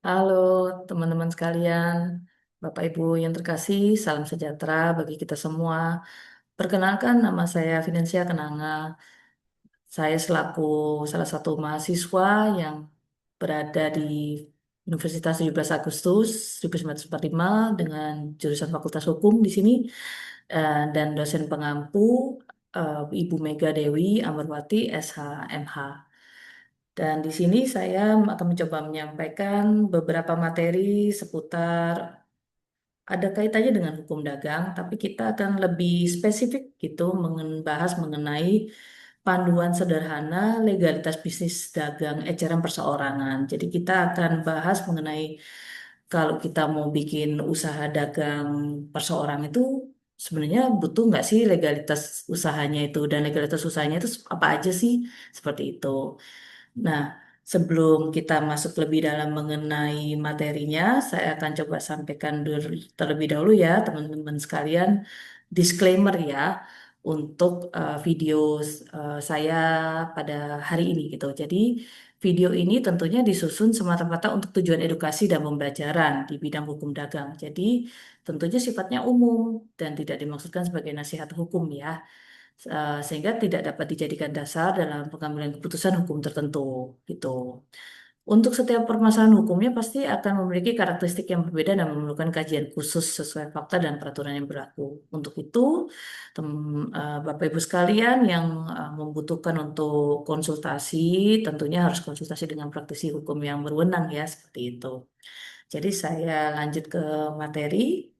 Halo teman-teman sekalian, Bapak Ibu yang terkasih, salam sejahtera bagi kita semua. Perkenalkan nama saya Finansia Kenanga. Saya selaku salah satu mahasiswa yang berada di Universitas 17 Agustus 1945 dengan jurusan Fakultas Hukum di sini dan dosen pengampu Ibu Mega Dewi Amarwati SH MH. Dan di sini saya akan mencoba menyampaikan beberapa materi seputar ada kaitannya dengan hukum dagang, tapi kita akan lebih spesifik gitu membahas mengenai panduan sederhana legalitas bisnis dagang eceran perseorangan. Jadi kita akan bahas mengenai kalau kita mau bikin usaha dagang perseorang itu sebenarnya butuh nggak sih legalitas usahanya itu dan legalitas usahanya itu apa aja sih seperti itu. Nah, sebelum kita masuk lebih dalam mengenai materinya, saya akan coba sampaikan dulu terlebih dahulu ya, teman-teman sekalian, disclaimer ya untuk video saya pada hari ini gitu. Jadi, video ini tentunya disusun semata-mata untuk tujuan edukasi dan pembelajaran di bidang hukum dagang. Jadi, tentunya sifatnya umum dan tidak dimaksudkan sebagai nasihat hukum ya sehingga tidak dapat dijadikan dasar dalam pengambilan keputusan hukum tertentu gitu. Untuk setiap permasalahan hukumnya pasti akan memiliki karakteristik yang berbeda dan memerlukan kajian khusus sesuai fakta dan peraturan yang berlaku. Untuk itu, Bapak Ibu sekalian yang membutuhkan untuk konsultasi, tentunya harus konsultasi dengan praktisi hukum yang berwenang ya, seperti itu. Jadi saya lanjut ke materi.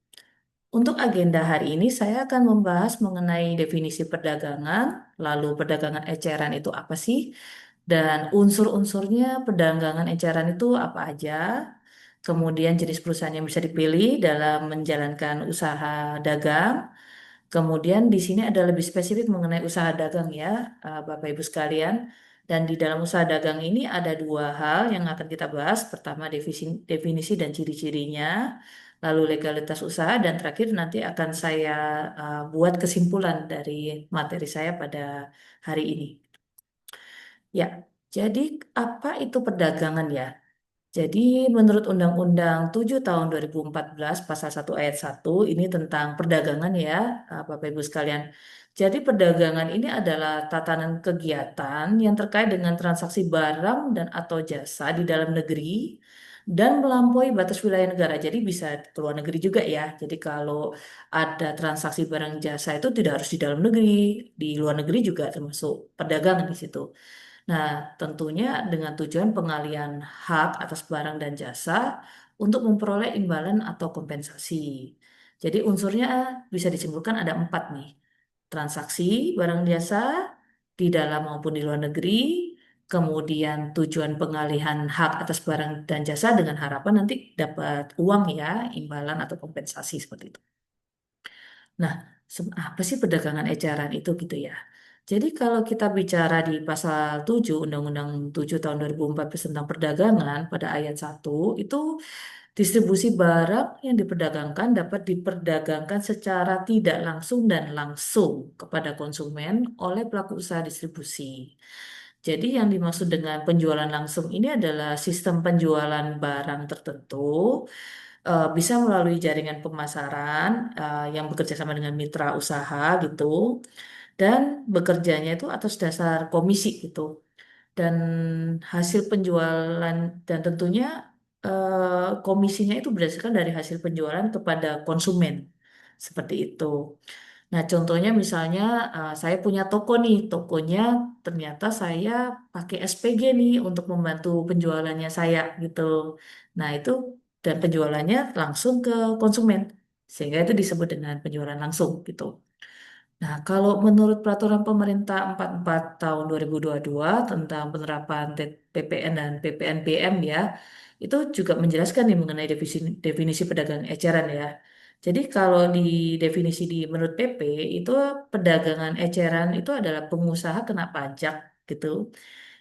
Untuk agenda hari ini, saya akan membahas mengenai definisi perdagangan, lalu perdagangan eceran itu apa sih, dan unsur-unsurnya perdagangan eceran itu apa aja, kemudian jenis perusahaan yang bisa dipilih dalam menjalankan usaha dagang, kemudian di sini ada lebih spesifik mengenai usaha dagang ya, Bapak Ibu sekalian. Dan di dalam usaha dagang ini ada dua hal yang akan kita bahas. Pertama definisi dan ciri-cirinya, lalu legalitas usaha, dan terakhir nanti akan saya buat kesimpulan dari materi saya pada hari ini. Ya, jadi apa itu perdagangan ya? Jadi menurut Undang-Undang 7 tahun 2014 pasal 1 ayat 1 ini tentang perdagangan ya Bapak Ibu sekalian. Jadi perdagangan ini adalah tatanan kegiatan yang terkait dengan transaksi barang dan atau jasa di dalam negeri dan melampaui batas wilayah negara. Jadi bisa ke luar negeri juga ya. Jadi kalau ada transaksi barang jasa itu tidak harus di dalam negeri, di luar negeri juga termasuk perdagangan di situ. Nah, tentunya dengan tujuan pengalihan hak atas barang dan jasa untuk memperoleh imbalan atau kompensasi. Jadi unsurnya bisa disimpulkan ada empat nih. Transaksi barang jasa di dalam maupun di luar negeri, kemudian tujuan pengalihan hak atas barang dan jasa dengan harapan nanti dapat uang ya, imbalan atau kompensasi seperti itu. Nah, apa sih perdagangan eceran itu gitu ya? Jadi kalau kita bicara di pasal 7 Undang-Undang 7 tahun 2014 tentang perdagangan pada ayat 1 itu distribusi barang yang diperdagangkan dapat diperdagangkan secara tidak langsung dan langsung kepada konsumen oleh pelaku usaha distribusi. Jadi yang dimaksud dengan penjualan langsung ini adalah sistem penjualan barang tertentu bisa melalui jaringan pemasaran yang bekerja sama dengan mitra usaha gitu dan bekerjanya itu atas dasar komisi gitu dan hasil penjualan dan tentunya komisinya itu berdasarkan dari hasil penjualan kepada konsumen seperti itu. Nah, contohnya misalnya saya punya toko nih, tokonya ternyata saya pakai SPG nih untuk membantu penjualannya saya gitu. Nah, itu dan penjualannya langsung ke konsumen, sehingga itu disebut dengan penjualan langsung gitu. Nah, kalau menurut Peraturan Pemerintah 44 tahun 2022 tentang penerapan PPN dan PPNBM ya, itu juga menjelaskan nih mengenai definisi pedagang eceran ya. Jadi kalau di definisi di menurut PP itu perdagangan eceran itu adalah pengusaha kena pajak gitu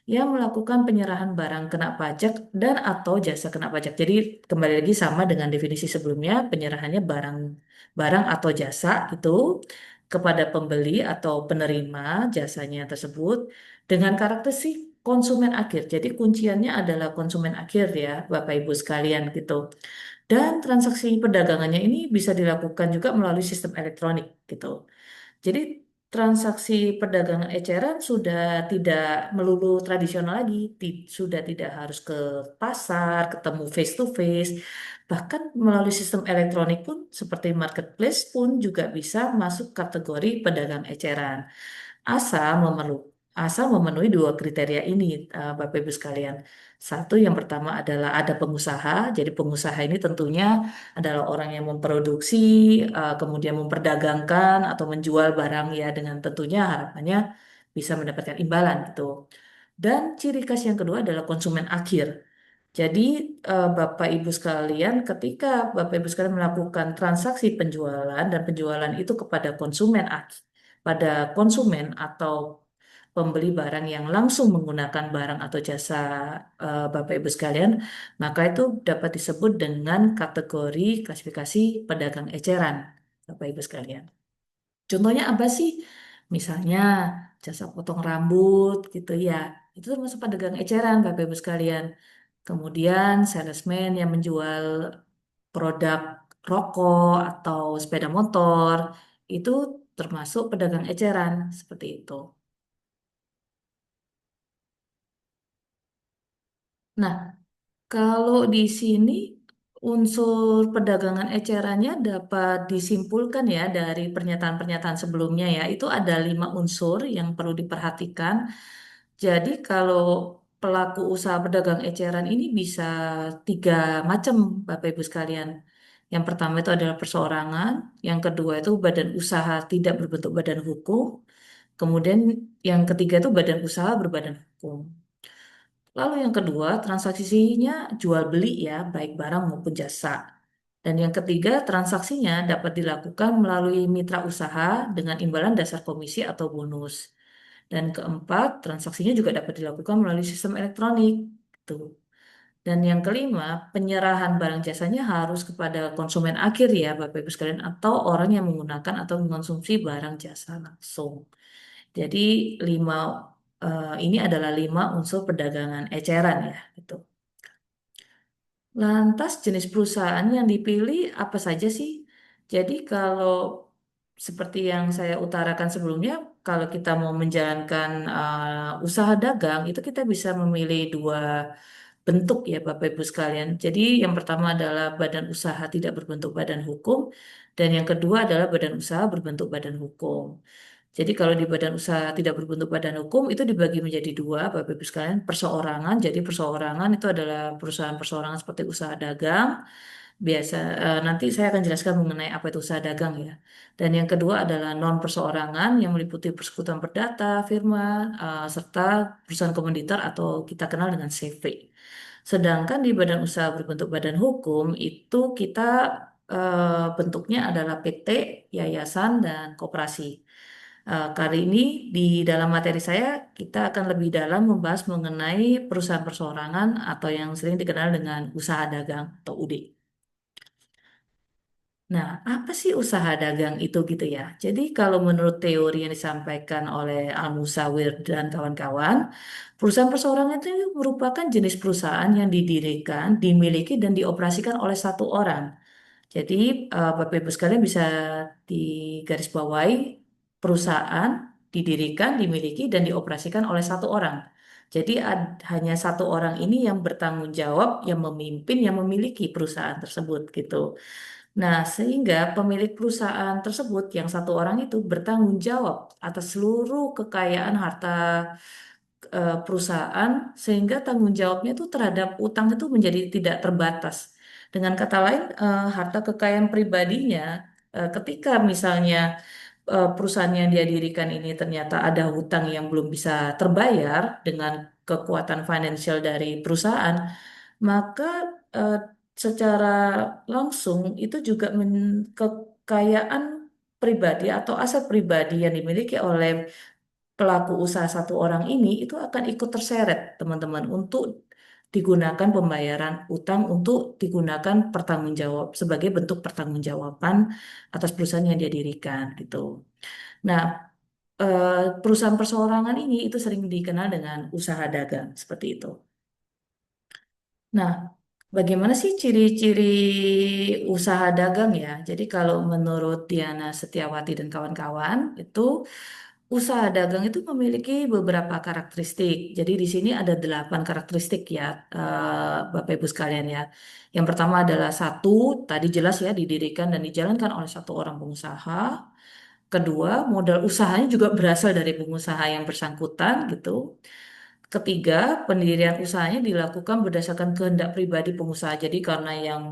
yang melakukan penyerahan barang kena pajak dan atau jasa kena pajak. Jadi kembali lagi sama dengan definisi sebelumnya, penyerahannya barang atau jasa itu kepada pembeli atau penerima jasanya tersebut dengan karakteristik konsumen akhir. Jadi kunciannya adalah konsumen akhir ya, Bapak Ibu sekalian gitu. Dan transaksi perdagangannya ini bisa dilakukan juga melalui sistem elektronik gitu. Jadi transaksi perdagangan eceran sudah tidak melulu tradisional lagi, sudah tidak harus ke pasar, ketemu face to face, bahkan melalui sistem elektronik pun seperti marketplace pun juga bisa masuk kategori pedagang eceran. Asal memerlu, asal memenuhi dua kriteria ini, Bapak Ibu sekalian. Satu, yang pertama adalah ada pengusaha. Jadi pengusaha ini tentunya adalah orang yang memproduksi, kemudian memperdagangkan atau menjual barang ya dengan tentunya harapannya bisa mendapatkan imbalan gitu. Dan ciri khas yang kedua adalah konsumen akhir. Jadi Bapak Ibu sekalian, ketika Bapak Ibu sekalian melakukan transaksi penjualan dan penjualan itu kepada konsumen akhir, pada konsumen atau pembeli barang yang langsung menggunakan barang atau jasa Bapak Ibu sekalian, maka itu dapat disebut dengan kategori klasifikasi pedagang eceran, Bapak Ibu sekalian. Contohnya apa sih? Misalnya jasa potong rambut gitu ya. Itu termasuk pedagang eceran Bapak Ibu sekalian. Kemudian salesman yang menjual produk rokok atau sepeda motor itu termasuk pedagang eceran seperti itu. Nah, kalau di sini unsur perdagangan ecerannya dapat disimpulkan ya dari pernyataan-pernyataan sebelumnya ya. Itu ada 5 unsur yang perlu diperhatikan. Jadi kalau pelaku usaha pedagang eceran ini bisa 3 macam Bapak Ibu sekalian. Yang pertama itu adalah perseorangan, yang kedua itu badan usaha tidak berbentuk badan hukum, kemudian yang ketiga itu badan usaha berbadan hukum. Lalu yang kedua, transaksinya jual beli ya, baik barang maupun jasa. Dan yang ketiga, transaksinya dapat dilakukan melalui mitra usaha dengan imbalan dasar komisi atau bonus. Dan keempat, transaksinya juga dapat dilakukan melalui sistem elektronik. Tuh. Dan yang kelima, penyerahan barang jasanya harus kepada konsumen akhir ya, Bapak Ibu sekalian, atau orang yang menggunakan atau mengonsumsi barang jasa langsung. Jadi ini adalah 5 unsur perdagangan eceran ya, gitu. Lantas jenis perusahaan yang dipilih apa saja sih? Jadi kalau seperti yang saya utarakan sebelumnya, kalau kita mau menjalankan usaha dagang, itu kita bisa memilih 2 bentuk ya Bapak Ibu sekalian. Jadi yang pertama adalah badan usaha tidak berbentuk badan hukum, dan yang kedua adalah badan usaha berbentuk badan hukum. Jadi kalau di badan usaha tidak berbentuk badan hukum itu dibagi menjadi 2, Bapak Ibu sekalian, perseorangan. Jadi perseorangan itu adalah perusahaan perseorangan seperti usaha dagang. Biasa nanti saya akan jelaskan mengenai apa itu usaha dagang ya. Dan yang kedua adalah non perseorangan yang meliputi persekutuan perdata, firma, serta perusahaan komoditor atau kita kenal dengan CV. Sedangkan di badan usaha berbentuk badan hukum itu kita bentuknya adalah PT, yayasan, dan koperasi. Kali ini di dalam materi saya kita akan lebih dalam membahas mengenai perusahaan perseorangan atau yang sering dikenal dengan usaha dagang atau UD. Nah, apa sih usaha dagang itu gitu ya? Jadi kalau menurut teori yang disampaikan oleh Al Musawir dan kawan-kawan, perusahaan perseorangan itu merupakan jenis perusahaan yang didirikan, dimiliki dan dioperasikan oleh satu orang. Jadi Bapak Ibu sekalian bisa digarisbawahi perusahaan didirikan, dimiliki dan dioperasikan oleh satu orang. Jadi hanya satu orang ini yang bertanggung jawab, yang memimpin, yang memiliki perusahaan tersebut gitu. Nah, sehingga pemilik perusahaan tersebut yang satu orang itu bertanggung jawab atas seluruh kekayaan harta perusahaan sehingga tanggung jawabnya itu terhadap utang itu menjadi tidak terbatas. Dengan kata lain, harta kekayaan pribadinya ketika misalnya perusahaan yang dia dirikan ini ternyata ada hutang yang belum bisa terbayar dengan kekuatan finansial dari perusahaan, maka eh, secara langsung itu juga kekayaan pribadi atau aset pribadi yang dimiliki oleh pelaku usaha satu orang ini itu akan ikut terseret, teman-teman, untuk digunakan pembayaran utang untuk digunakan pertanggungjawab sebagai bentuk pertanggungjawaban atas perusahaan yang dia dirikan gitu. Nah, perusahaan perseorangan ini itu sering dikenal dengan usaha dagang seperti itu. Nah, bagaimana sih ciri-ciri usaha dagang ya? Jadi kalau menurut Diana Setiawati dan kawan-kawan itu usaha dagang itu memiliki beberapa karakteristik. Jadi di sini ada 8 karakteristik ya, Bapak Ibu sekalian ya. Yang pertama adalah satu, tadi jelas ya didirikan dan dijalankan oleh satu orang pengusaha. Kedua, modal usahanya juga berasal dari pengusaha yang bersangkutan gitu. Ketiga, pendirian usahanya dilakukan berdasarkan kehendak pribadi pengusaha. Jadi karena yang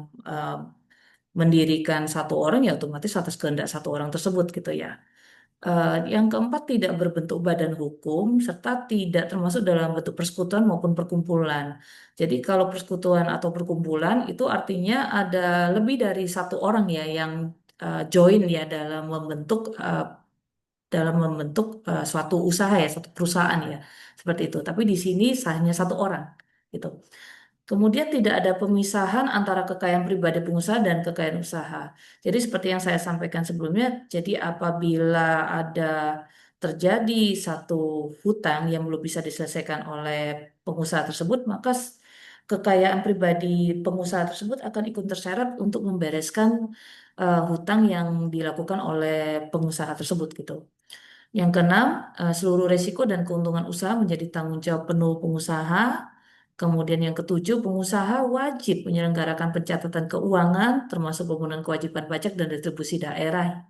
mendirikan satu orang ya otomatis atas kehendak satu orang tersebut gitu ya. Yang keempat, tidak berbentuk badan hukum serta tidak termasuk dalam bentuk persekutuan maupun perkumpulan. Jadi kalau persekutuan atau perkumpulan itu artinya ada lebih dari satu orang ya yang join ya dalam membentuk suatu usaha ya, suatu perusahaan ya, seperti itu. Tapi di sini hanya satu orang, gitu. Kemudian tidak ada pemisahan antara kekayaan pribadi pengusaha dan kekayaan usaha. Jadi seperti yang saya sampaikan sebelumnya, jadi apabila ada terjadi satu hutang yang belum bisa diselesaikan oleh pengusaha tersebut, maka kekayaan pribadi pengusaha tersebut akan ikut terseret untuk membereskan hutang yang dilakukan oleh pengusaha tersebut gitu. Yang keenam, seluruh resiko dan keuntungan usaha menjadi tanggung jawab penuh pengusaha. Kemudian yang ketujuh, pengusaha wajib menyelenggarakan pencatatan keuangan, termasuk pemenuhan kewajiban pajak dan retribusi daerah.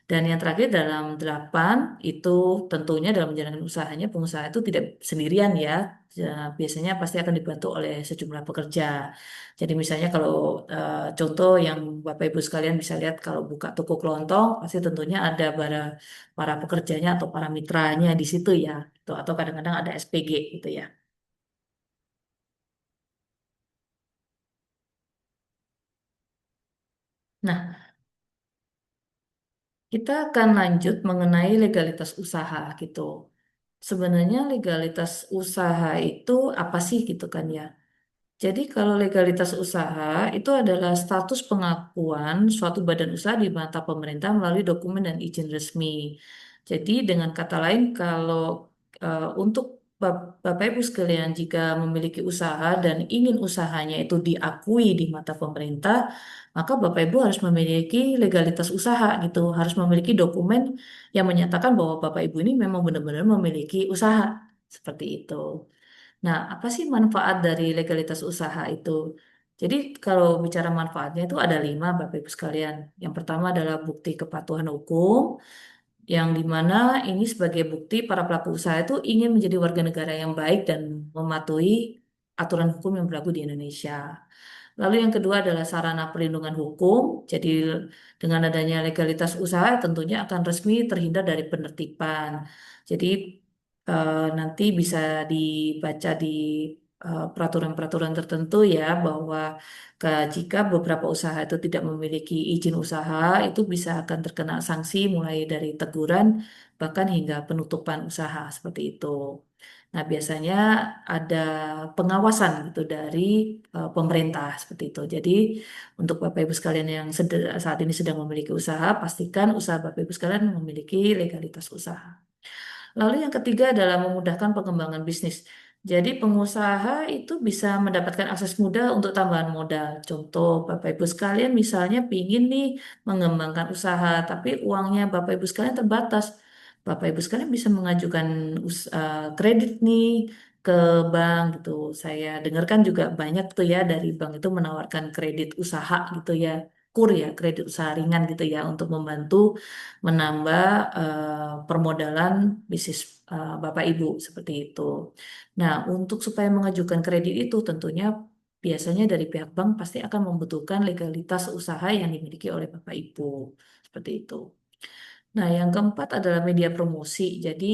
Dan yang terakhir dalam 8, itu tentunya dalam menjalankan usahanya, pengusaha itu tidak sendirian ya. Biasanya pasti akan dibantu oleh sejumlah pekerja. Jadi misalnya kalau contoh yang Bapak Ibu sekalian bisa lihat kalau buka toko kelontong, pasti tentunya ada para pekerjanya atau para mitranya di situ ya. Atau kadang-kadang ada SPG gitu ya. Nah, kita akan lanjut mengenai legalitas usaha gitu. Sebenarnya legalitas usaha itu apa sih gitu kan ya? Jadi kalau legalitas usaha itu adalah status pengakuan suatu badan usaha di mata pemerintah melalui dokumen dan izin resmi. Jadi dengan kata lain kalau untuk Bapak Ibu sekalian jika memiliki usaha dan ingin usahanya itu diakui di mata pemerintah, maka Bapak Ibu harus memiliki legalitas usaha gitu, harus memiliki dokumen yang menyatakan bahwa Bapak Ibu ini memang benar-benar memiliki usaha seperti itu. Nah, apa sih manfaat dari legalitas usaha itu? Jadi kalau bicara manfaatnya itu ada 5, Bapak Ibu sekalian. Yang pertama adalah bukti kepatuhan hukum, yang dimana ini sebagai bukti para pelaku usaha itu ingin menjadi warga negara yang baik dan mematuhi aturan hukum yang berlaku di Indonesia. Lalu yang kedua adalah sarana perlindungan hukum. Jadi dengan adanya legalitas usaha tentunya akan resmi terhindar dari penertiban. Jadi nanti bisa dibaca di peraturan-peraturan tertentu ya bahwa jika beberapa usaha itu tidak memiliki izin usaha itu bisa akan terkena sanksi mulai dari teguran bahkan hingga penutupan usaha seperti itu. Nah, biasanya ada pengawasan gitu dari pemerintah seperti itu. Jadi, untuk Bapak Ibu sekalian yang saat ini sedang memiliki usaha, pastikan usaha Bapak Ibu sekalian memiliki legalitas usaha. Lalu yang ketiga adalah memudahkan pengembangan bisnis. Jadi pengusaha itu bisa mendapatkan akses mudah untuk tambahan modal. Contoh Bapak Ibu sekalian misalnya pingin nih mengembangkan usaha, tapi uangnya Bapak Ibu sekalian terbatas. Bapak Ibu sekalian bisa mengajukan kredit nih ke bank gitu. Saya dengarkan juga banyak tuh ya dari bank itu menawarkan kredit usaha gitu ya. KUR ya, kredit usaha ringan gitu ya untuk membantu menambah permodalan bisnis Bapak Ibu seperti itu. Nah, untuk supaya mengajukan kredit itu tentunya biasanya dari pihak bank pasti akan membutuhkan legalitas usaha yang dimiliki oleh Bapak Ibu. Seperti itu. Nah, yang keempat adalah media promosi. Jadi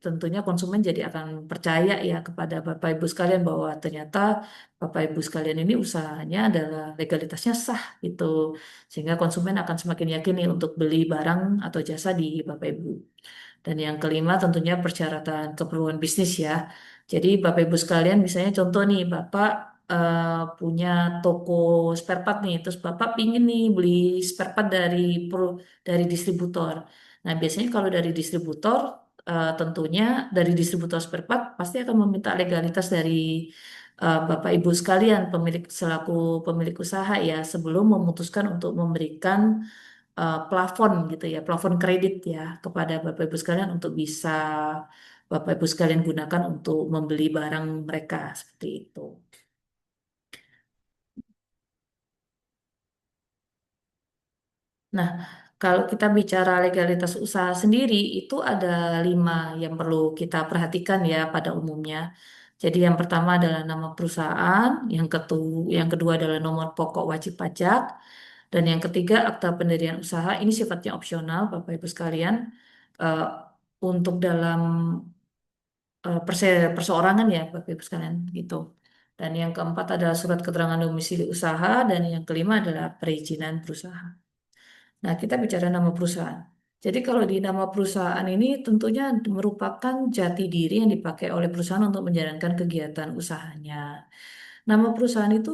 tentunya konsumen jadi akan percaya ya kepada Bapak Ibu sekalian bahwa ternyata Bapak Ibu sekalian ini usahanya adalah legalitasnya sah gitu. Sehingga konsumen akan semakin yakin nih untuk beli barang atau jasa di Bapak Ibu. Dan yang kelima tentunya persyaratan keperluan bisnis ya. Jadi Bapak Ibu sekalian misalnya contoh nih Bapak punya toko spare part nih, terus Bapak pingin nih beli spare part dari distributor. Nah biasanya kalau dari distributor tentunya dari distributor spare part pasti akan meminta legalitas dari Bapak Ibu sekalian pemilik selaku pemilik usaha ya sebelum memutuskan untuk memberikan plafon gitu ya, plafon kredit ya kepada Bapak Ibu sekalian untuk bisa Bapak Ibu sekalian gunakan untuk membeli barang mereka seperti itu. Nah, kalau kita bicara legalitas usaha sendiri, itu ada 5 yang perlu kita perhatikan ya pada umumnya. Jadi yang pertama adalah nama perusahaan, yang kedua adalah nomor pokok wajib pajak, dan yang ketiga akta pendirian usaha. Ini sifatnya opsional, Bapak Ibu sekalian. Eh, untuk dalam perseorangan ya, Bapak Ibu sekalian gitu. Dan yang keempat adalah surat keterangan domisili usaha, dan yang kelima adalah perizinan berusaha. Nah, kita bicara nama perusahaan. Jadi kalau di nama perusahaan ini tentunya merupakan jati diri yang dipakai oleh perusahaan untuk menjalankan kegiatan usahanya. Nama perusahaan itu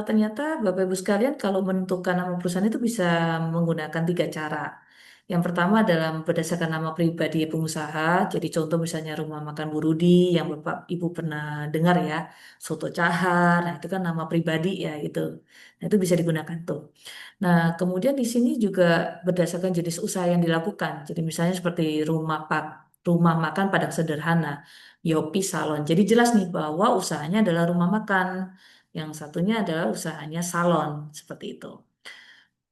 ternyata Bapak Ibu sekalian kalau menentukan nama perusahaan itu bisa menggunakan 3 cara. Yang pertama adalah berdasarkan nama pribadi pengusaha. Jadi contoh misalnya rumah makan Bu Rudi yang Bapak Ibu pernah dengar ya, Soto Cahar. Nah, itu kan nama pribadi ya gitu. Nah, itu bisa digunakan tuh. Nah, kemudian di sini juga berdasarkan jenis usaha yang dilakukan. Jadi misalnya seperti rumah makan Padang Sederhana, Yopi Salon. Jadi jelas nih bahwa usahanya adalah rumah makan. Yang satunya adalah usahanya salon, seperti itu.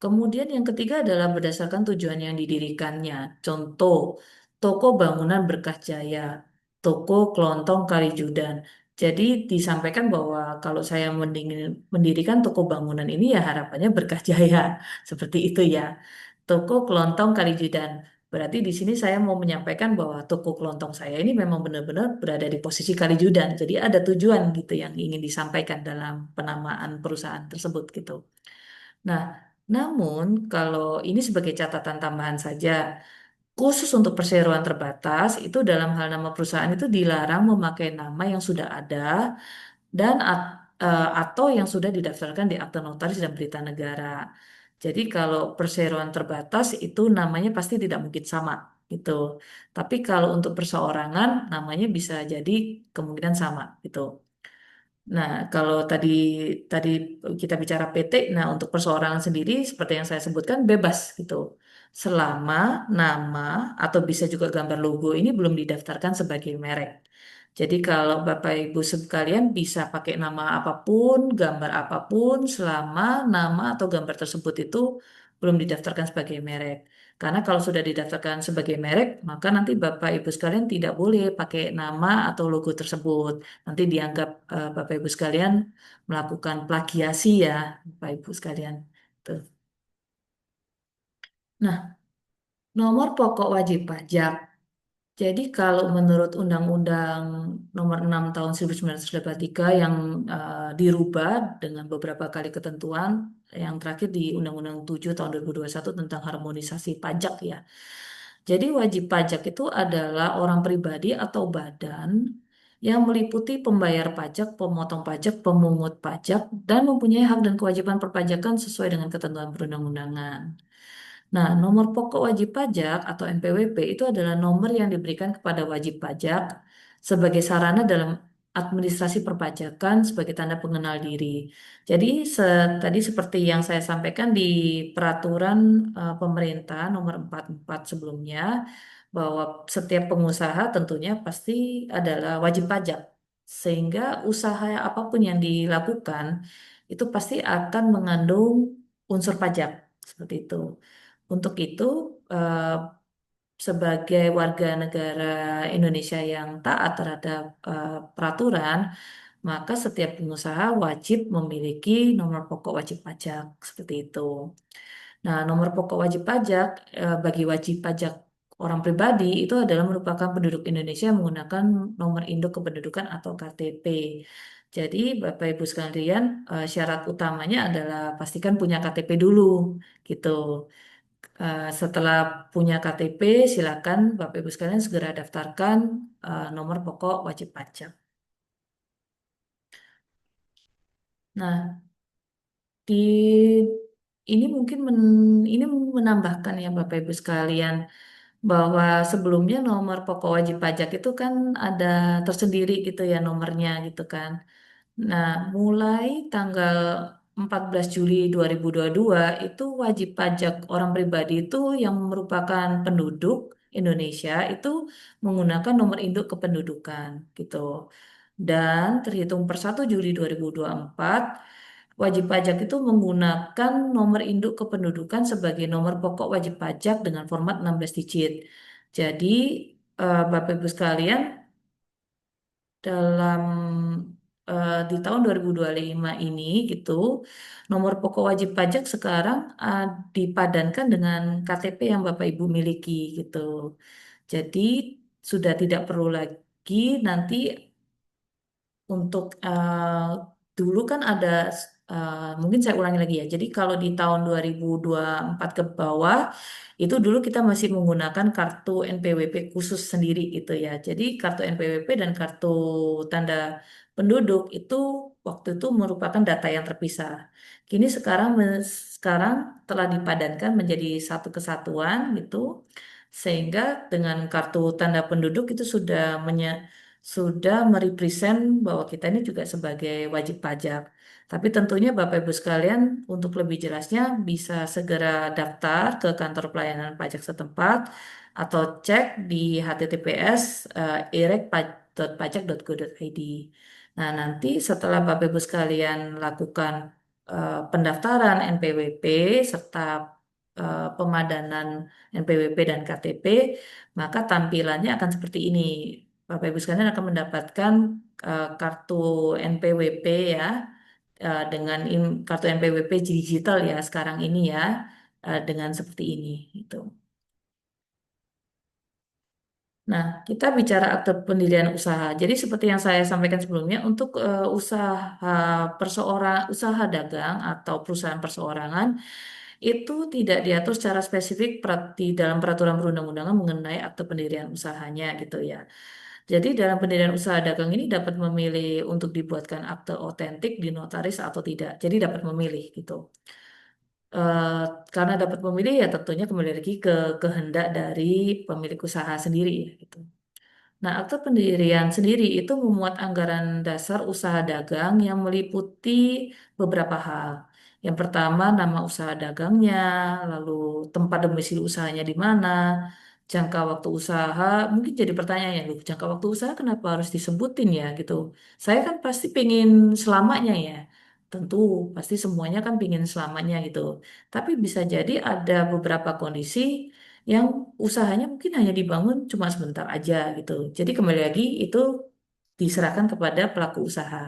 Kemudian yang ketiga adalah berdasarkan tujuan yang didirikannya. Contoh, toko bangunan Berkah Jaya, toko kelontong Kalijudan. Jadi disampaikan bahwa kalau saya mendirikan toko bangunan ini ya harapannya berkah jaya. Seperti itu ya. Toko kelontong Kalijudan. Berarti di sini saya mau menyampaikan bahwa toko kelontong saya ini memang benar-benar berada di posisi Kalijudan. Jadi ada tujuan gitu yang ingin disampaikan dalam penamaan perusahaan tersebut gitu. Nah, namun kalau ini sebagai catatan tambahan saja, khusus untuk perseroan terbatas, itu dalam hal nama perusahaan itu dilarang memakai nama yang sudah ada dan atau yang sudah didaftarkan di akta notaris dan berita negara. Jadi kalau perseroan terbatas itu namanya pasti tidak mungkin sama gitu. Tapi kalau untuk perseorangan namanya bisa jadi kemungkinan sama gitu. Nah, kalau tadi tadi kita bicara PT, nah untuk perseorangan sendiri seperti yang saya sebutkan bebas gitu. Selama nama atau bisa juga gambar logo ini belum didaftarkan sebagai merek. Jadi kalau Bapak Ibu sekalian bisa pakai nama apapun, gambar apapun selama nama atau gambar tersebut itu belum didaftarkan sebagai merek. Karena kalau sudah didaftarkan sebagai merek, maka nanti Bapak Ibu sekalian tidak boleh pakai nama atau logo tersebut. Nanti dianggap Bapak Ibu sekalian melakukan plagiasi ya, Bapak Ibu sekalian. Tuh. Nah, nomor pokok wajib pajak. Jadi kalau menurut Undang-Undang Nomor 6 Tahun 1983 yang dirubah dengan beberapa kali ketentuan, yang terakhir di Undang-Undang 7 Tahun 2021 tentang harmonisasi pajak ya. Jadi wajib pajak itu adalah orang pribadi atau badan yang meliputi pembayar pajak, pemotong pajak, pemungut pajak, dan mempunyai hak dan kewajiban perpajakan sesuai dengan ketentuan perundang-undangan. Nah, nomor pokok wajib pajak atau NPWP itu adalah nomor yang diberikan kepada wajib pajak sebagai sarana dalam administrasi perpajakan sebagai tanda pengenal diri. Jadi tadi seperti yang saya sampaikan di peraturan pemerintah nomor 44 sebelumnya bahwa setiap pengusaha tentunya pasti adalah wajib pajak. Sehingga usaha apapun yang dilakukan itu pasti akan mengandung unsur pajak seperti itu. Untuk itu, eh, sebagai warga negara Indonesia yang taat terhadap peraturan, maka setiap pengusaha wajib memiliki nomor pokok wajib pajak seperti itu. Nah, nomor pokok wajib pajak bagi wajib pajak orang pribadi itu adalah merupakan penduduk Indonesia yang menggunakan nomor induk kependudukan atau KTP. Jadi, Bapak Ibu sekalian, syarat utamanya adalah pastikan punya KTP dulu, gitu. Setelah punya KTP, silakan Bapak Ibu sekalian segera daftarkan nomor pokok wajib pajak. Nah, di ini mungkin ini menambahkan ya Bapak Ibu sekalian bahwa sebelumnya nomor pokok wajib pajak itu kan ada tersendiri gitu ya nomornya gitu kan. Nah, mulai tanggal 14 Juli 2022 itu wajib pajak orang pribadi itu yang merupakan penduduk Indonesia itu menggunakan nomor induk kependudukan gitu. Dan terhitung per 1 Juli 2024, wajib pajak itu menggunakan nomor induk kependudukan sebagai nomor pokok wajib pajak dengan format 16 digit. Jadi, Bapak Ibu sekalian, dalam di tahun 2025 ini gitu, nomor pokok wajib pajak sekarang dipadankan dengan KTP yang Bapak Ibu miliki gitu. Jadi sudah tidak perlu lagi nanti untuk dulu kan ada mungkin saya ulangi lagi ya. Jadi kalau di tahun 2024 ke bawah itu dulu kita masih menggunakan kartu NPWP khusus sendiri gitu ya. Jadi kartu NPWP dan kartu tanda penduduk itu waktu itu merupakan data yang terpisah. Kini sekarang telah dipadankan menjadi satu kesatuan gitu. Sehingga dengan kartu tanda penduduk itu sudah merepresent bahwa kita ini juga sebagai wajib pajak. Tapi tentunya Bapak Ibu sekalian untuk lebih jelasnya bisa segera daftar ke kantor pelayanan pajak setempat atau cek di https irek.pajak.go.id. Nah, nanti setelah Bapak Ibu sekalian lakukan pendaftaran NPWP serta pemadanan NPWP dan KTP, maka tampilannya akan seperti ini. Bapak Ibu sekalian akan mendapatkan kartu NPWP ya, dengan kartu NPWP digital ya sekarang ini ya, dengan seperti ini gitu. Nah, kita bicara akte pendirian usaha. Jadi seperti yang saya sampaikan sebelumnya, untuk usaha dagang atau perusahaan perseorangan itu tidak diatur secara spesifik di dalam peraturan perundang-undangan mengenai akte pendirian usahanya gitu ya. Jadi dalam pendirian usaha dagang ini dapat memilih untuk dibuatkan akte otentik di notaris atau tidak. Jadi dapat memilih gitu. Eh, karena dapat memilih ya tentunya kembali lagi ke kehendak dari pemilik usaha sendiri ya gitu. Nah, akte pendirian sendiri itu memuat anggaran dasar usaha dagang yang meliputi beberapa hal. Yang pertama, nama usaha dagangnya, lalu tempat domisili usahanya di mana, jangka waktu usaha. Mungkin jadi pertanyaannya, loh, jangka waktu usaha kenapa harus disebutin ya gitu. Saya kan pasti pengen selamanya ya. Tentu, pasti semuanya kan pengen selamanya gitu. Tapi bisa jadi ada beberapa kondisi yang usahanya mungkin hanya dibangun cuma sebentar aja gitu. Jadi kembali lagi itu diserahkan kepada pelaku usaha.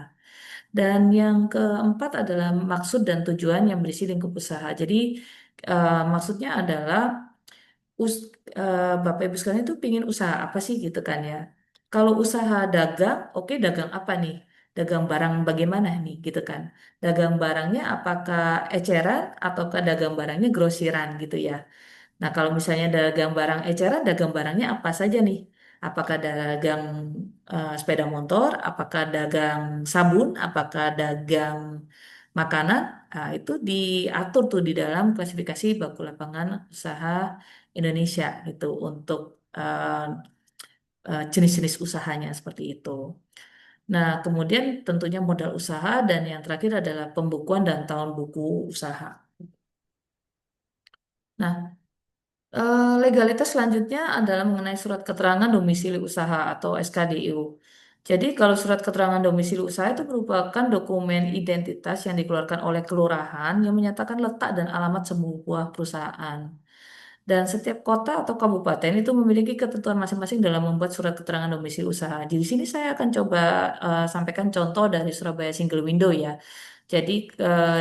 Dan yang keempat adalah maksud dan tujuan yang berisi lingkup usaha. Jadi maksudnya adalah Bapak Ibu sekalian itu pingin usaha apa sih gitu kan ya. Kalau usaha dagang, oke dagang apa nih? Dagang barang bagaimana nih gitu kan. Dagang barangnya apakah eceran ataukah dagang barangnya grosiran gitu ya. Nah, kalau misalnya dagang barang eceran, dagang barangnya apa saja nih? Apakah dagang sepeda motor, apakah dagang sabun, apakah dagang makanan? Nah, itu diatur tuh di dalam klasifikasi baku lapangan usaha Indonesia itu untuk eh, jenis-jenis usahanya seperti itu. Nah, kemudian tentunya modal usaha dan yang terakhir adalah pembukuan dan tahun buku usaha. Nah, legalitas selanjutnya adalah mengenai surat keterangan domisili usaha atau SKDU. Jadi kalau surat keterangan domisili usaha itu merupakan dokumen identitas yang dikeluarkan oleh kelurahan yang menyatakan letak dan alamat sebuah perusahaan. Dan setiap kota atau kabupaten itu memiliki ketentuan masing-masing dalam membuat surat keterangan domisili usaha. Di sini saya akan coba sampaikan contoh dari Surabaya Single Window ya. Jadi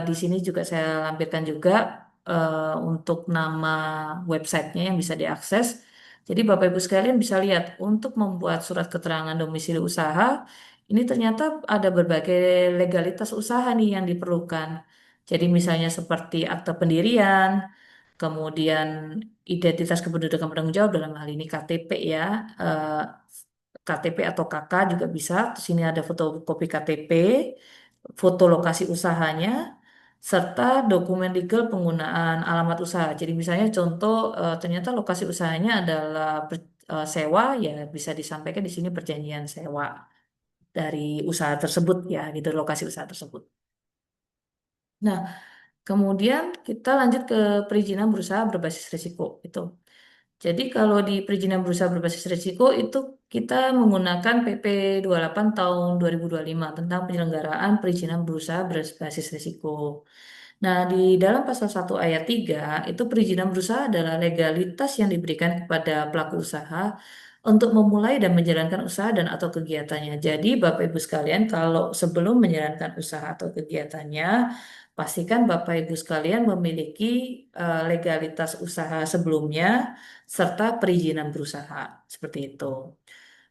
di sini juga saya lampirkan juga untuk nama websitenya yang bisa diakses. Jadi Bapak Ibu sekalian bisa lihat untuk membuat surat keterangan domisili usaha ini ternyata ada berbagai legalitas usaha nih yang diperlukan. Jadi misalnya seperti akte pendirian, kemudian identitas kependudukan penanggung jawab dalam hal ini KTP ya, eh, KTP atau KK juga bisa. Terus ini ada fotokopi KTP, foto lokasi usahanya, serta dokumen legal penggunaan alamat usaha. Jadi misalnya contoh ternyata lokasi usahanya adalah sewa, ya bisa disampaikan di sini perjanjian sewa dari usaha tersebut ya gitu, lokasi usaha tersebut. Nah, kemudian kita lanjut ke perizinan berusaha berbasis risiko itu. Jadi kalau di perizinan berusaha berbasis risiko itu kita menggunakan PP 28 tahun 2025 tentang penyelenggaraan perizinan berusaha berbasis risiko. Nah, di dalam pasal 1 ayat 3 itu perizinan berusaha adalah legalitas yang diberikan kepada pelaku usaha untuk memulai dan menjalankan usaha dan atau kegiatannya. Jadi, Bapak Ibu sekalian, kalau sebelum menjalankan usaha atau kegiatannya, pastikan Bapak Ibu sekalian memiliki legalitas usaha sebelumnya serta perizinan berusaha. Seperti itu.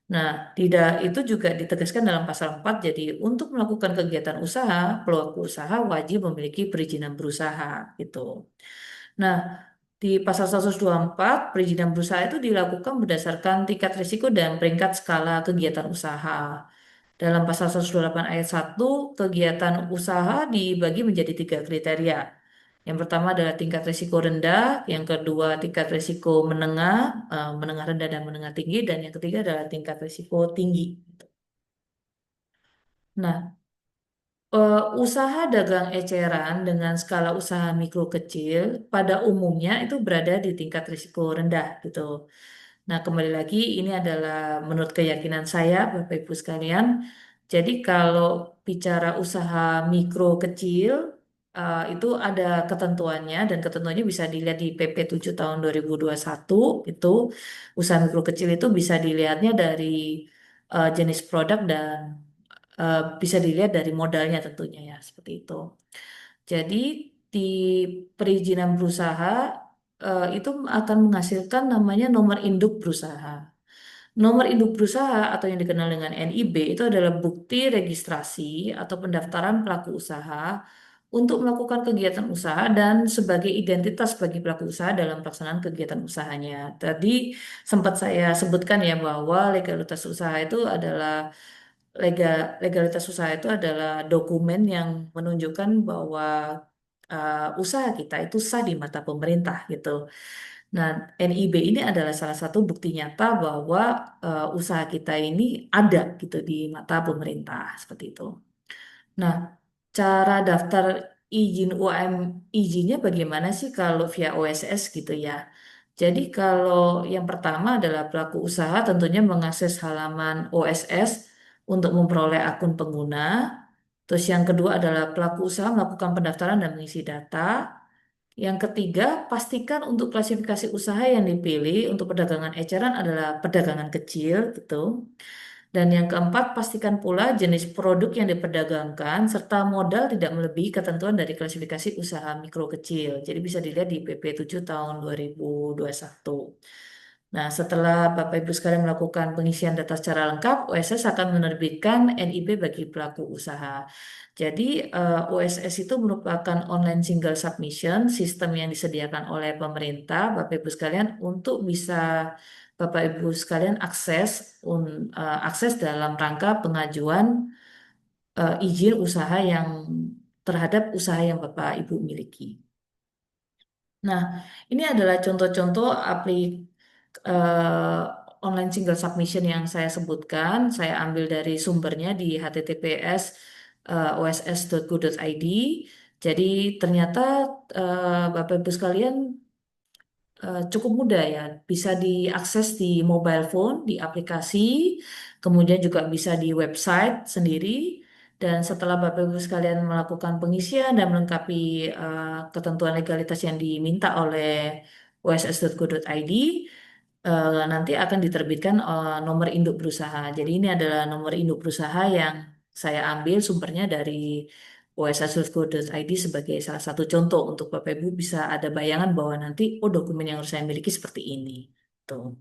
Nah, tidak itu juga ditegaskan dalam pasal 4. Jadi, untuk melakukan kegiatan usaha, pelaku usaha wajib memiliki perizinan berusaha gitu. Nah, di pasal 124, perizinan berusaha itu dilakukan berdasarkan tingkat risiko dan peringkat skala kegiatan usaha. Dalam pasal 128 ayat 1, kegiatan usaha dibagi menjadi tiga kriteria. Yang pertama adalah tingkat risiko rendah, yang kedua tingkat risiko menengah, menengah rendah dan menengah tinggi, dan yang ketiga adalah tingkat risiko tinggi. Nah, usaha dagang eceran dengan skala usaha mikro kecil pada umumnya itu berada di tingkat risiko rendah gitu. Nah, kembali lagi ini adalah menurut keyakinan saya, Bapak Ibu sekalian. Jadi kalau bicara usaha mikro kecil, itu ada ketentuannya dan ketentuannya bisa dilihat di PP 7 tahun 2021 itu. Usaha mikro kecil itu bisa dilihatnya dari jenis produk dan bisa dilihat dari modalnya tentunya ya, seperti itu. Jadi di perizinan berusaha itu akan menghasilkan namanya nomor induk berusaha. Nomor induk berusaha atau yang dikenal dengan NIB itu adalah bukti registrasi atau pendaftaran pelaku usaha untuk melakukan kegiatan usaha dan sebagai identitas bagi pelaku usaha dalam pelaksanaan kegiatan usahanya. Tadi sempat saya sebutkan ya bahwa legalitas usaha itu adalah legalitas usaha itu adalah dokumen yang menunjukkan bahwa usaha kita itu sah di mata pemerintah gitu. Nah, NIB ini adalah salah satu bukti nyata bahwa usaha kita ini ada gitu di mata pemerintah seperti itu. Nah, cara daftar izin UAM izinnya bagaimana sih kalau via OSS gitu ya? Jadi kalau yang pertama adalah pelaku usaha tentunya mengakses halaman OSS untuk memperoleh akun pengguna. Terus yang kedua adalah pelaku usaha melakukan pendaftaran dan mengisi data. Yang ketiga, pastikan untuk klasifikasi usaha yang dipilih untuk perdagangan eceran adalah perdagangan kecil gitu. Dan yang keempat, pastikan pula jenis produk yang diperdagangkan serta modal tidak melebihi ketentuan dari klasifikasi usaha mikro kecil. Jadi bisa dilihat di PP 7 tahun 2021. Nah, setelah Bapak Ibu sekalian melakukan pengisian data secara lengkap, OSS akan menerbitkan NIB bagi pelaku usaha. Jadi, OSS itu merupakan online single submission, sistem yang disediakan oleh pemerintah, Bapak Ibu sekalian, untuk bisa Bapak Ibu sekalian akses dalam rangka pengajuan izin usaha yang terhadap usaha yang Bapak Ibu miliki. Nah, ini adalah contoh-contoh eh, online single submission yang saya sebutkan. Saya ambil dari sumbernya di https oss.go.id. Jadi ternyata Bapak Ibu sekalian cukup mudah ya, bisa diakses di mobile phone, di aplikasi, kemudian juga bisa di website sendiri. Dan setelah Bapak Ibu sekalian melakukan pengisian dan melengkapi ketentuan legalitas yang diminta oleh oss.go.id, nanti akan diterbitkan nomor induk berusaha. Jadi ini adalah nomor induk berusaha yang saya ambil sumbernya dari oss.go.id sebagai salah satu contoh untuk Bapak Ibu bisa ada bayangan bahwa nanti oh dokumen yang harus saya miliki seperti ini. Tuh.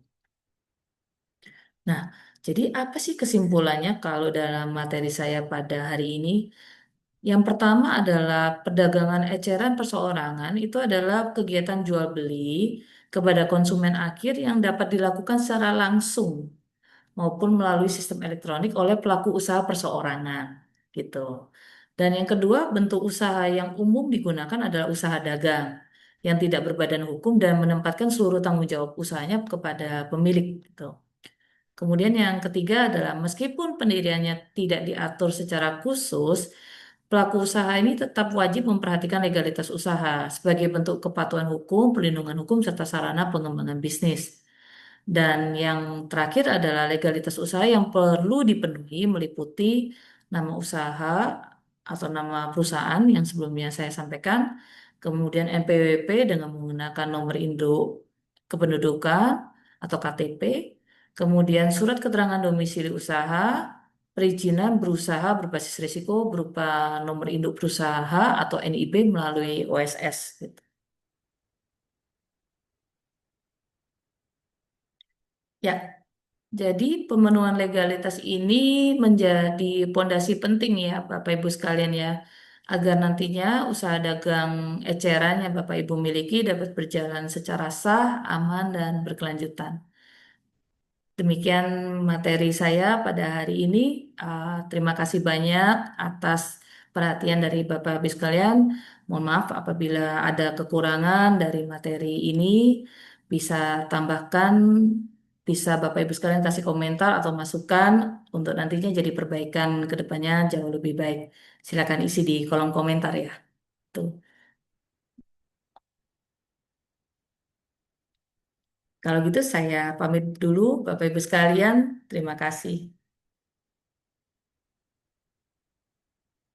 Nah, jadi apa sih kesimpulannya kalau dalam materi saya pada hari ini? Yang pertama adalah perdagangan eceran perseorangan itu adalah kegiatan jual beli kepada konsumen akhir yang dapat dilakukan secara langsung maupun melalui sistem elektronik oleh pelaku usaha perseorangan gitu. Dan yang kedua, bentuk usaha yang umum digunakan adalah usaha dagang yang tidak berbadan hukum dan menempatkan seluruh tanggung jawab usahanya kepada pemilik. Gitu. Kemudian yang ketiga adalah meskipun pendiriannya tidak diatur secara khusus, pelaku usaha ini tetap wajib memperhatikan legalitas usaha sebagai bentuk kepatuhan hukum, perlindungan hukum, serta sarana pengembangan bisnis. Dan yang terakhir adalah legalitas usaha yang perlu dipenuhi meliputi nama usaha atau nama perusahaan yang sebelumnya saya sampaikan, kemudian NPWP dengan menggunakan nomor induk kependudukan atau KTP, kemudian surat keterangan domisili usaha, perizinan berusaha berbasis risiko berupa nomor induk berusaha atau NIB melalui OSS. Gitu. Ya, jadi pemenuhan legalitas ini menjadi pondasi penting ya Bapak Ibu sekalian ya, agar nantinya usaha dagang eceran yang Bapak Ibu miliki dapat berjalan secara sah, aman, dan berkelanjutan. Demikian materi saya pada hari ini. Terima kasih banyak atas perhatian dari Bapak Ibu sekalian. Mohon maaf apabila ada kekurangan dari materi ini. Bisa tambahkan, bisa Bapak Ibu sekalian kasih komentar atau masukan untuk nantinya jadi perbaikan ke depannya jauh lebih baik. Silakan isi di kolom komentar ya. Tuh. Kalau gitu saya pamit dulu Bapak Ibu sekalian. Terima kasih.